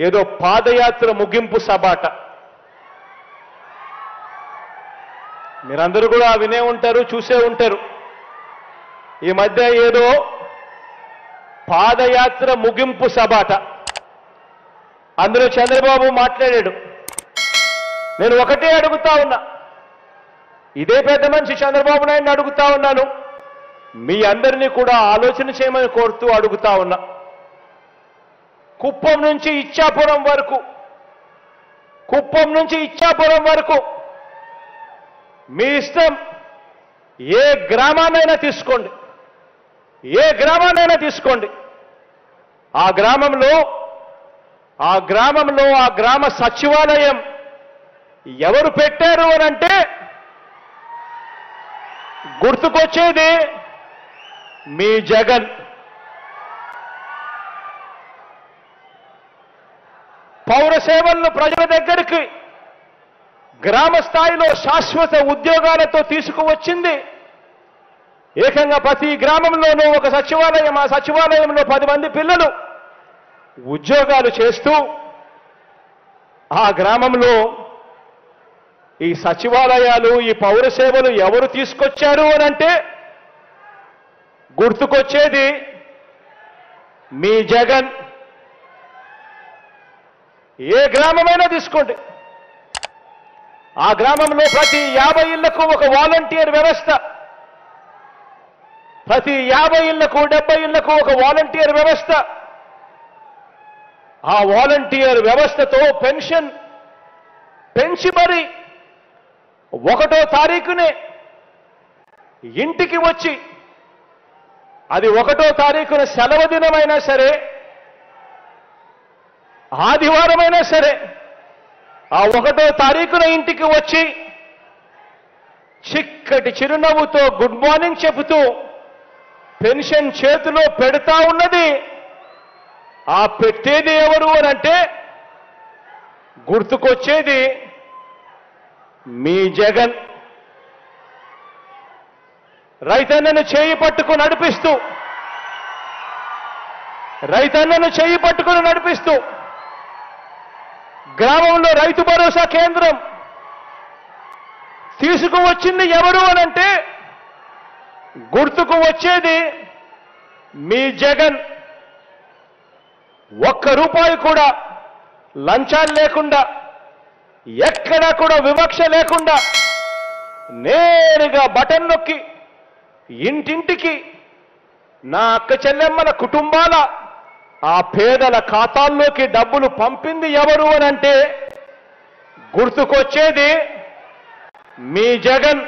ఏదో పాదయాత్ర ముగింపు సబాట. మీరందరూ కూడా వినే ఉంటారు, చూసే ఉంటారు. ఈ మధ్య ఏదో పాదయాత్ర ముగింపు సబాట, అందులో చంద్రబాబు మాట్లాడాడు. నేను ఒకటే అడుగుతా ఉన్నా, ఇదే పెద్ద మనిషి చంద్రబాబు నాయుడిని అడుగుతా ఉన్నాను, మీ అందరినీ కూడా ఆలోచన చేయమని కోరుతూ అడుగుతా ఉన్నా. కుప్పం నుంచి ఇచ్చాపురం వరకు మీ ఇష్టం, ఏ గ్రామాన్నైనా తీసుకోండి. ఆ గ్రామ సచివాలయం ఎవరు పెట్టారు అనంటే గుర్తుకొచ్చేది మీ జగన్. పౌర సేవలను ప్రజల దగ్గరికి గ్రామ స్థాయిలో శాశ్వత ఉద్యోగాలతో తీసుకువచ్చింది ఏకంగా ప్రతి గ్రామంలోనూ ఒక సచివాలయం. ఆ సచివాలయంలో 10 మంది పిల్లలు ఉద్యోగాలు చేస్తూ ఆ గ్రామంలో ఈ సచివాలయాలు, ఈ పౌర సేవలు ఎవరు తీసుకొచ్చారు అనంటే గుర్తుకొచ్చేది మీ జగన్. ఏ గ్రామమైనా తీసుకోండి, ఆ గ్రామంలో ప్రతి 50 ఇళ్లకు ఒక వాలంటీర్ వ్యవస్థ, ప్రతి 50 ఇళ్లకు 70 ఇళ్లకు ఒక వాలంటీర్ వ్యవస్థ. ఆ వాలంటీర్ వ్యవస్థతో పెన్షన్ పెంచి మరి 1వ తారీఖునే ఇంటికి వచ్చి, అది 1వ తారీఖున సెలవు దినమైనా సరే, ఆదివారమైనా సరే, ఆ 1వ తారీఖున ఇంటికి వచ్చి చిక్కటి చిరునవ్వుతో గుడ్ మార్నింగ్ చెబుతూ పెన్షన్ చేతిలో పెడతా ఉన్నది. ఆ పెట్టేది ఎవరు అనంటే గుర్తుకొచ్చేది మీ జగన్. రైతన్నను చేయి పట్టుకుని నడిపిస్తూ గ్రామంలో రైతు భరోసా కేంద్రం తీసుకువచ్చింది ఎవరు అనంటే గుర్తుకు వచ్చేది మీ జగన్. 1 రూపాయి కూడా లంచాలు లేకుండా, ఎక్కడా కూడా వివక్ష లేకుండా నేరుగా బటన్ నొక్కి ఇంటింటికి నా అక్క చెల్లెమ్మల కుటుంబాల ఆ పేదల ఖాతాల్లోకి డబ్బులు పంపింది ఎవరు అనంటే గుర్తుకొచ్చేది మీ జగన్.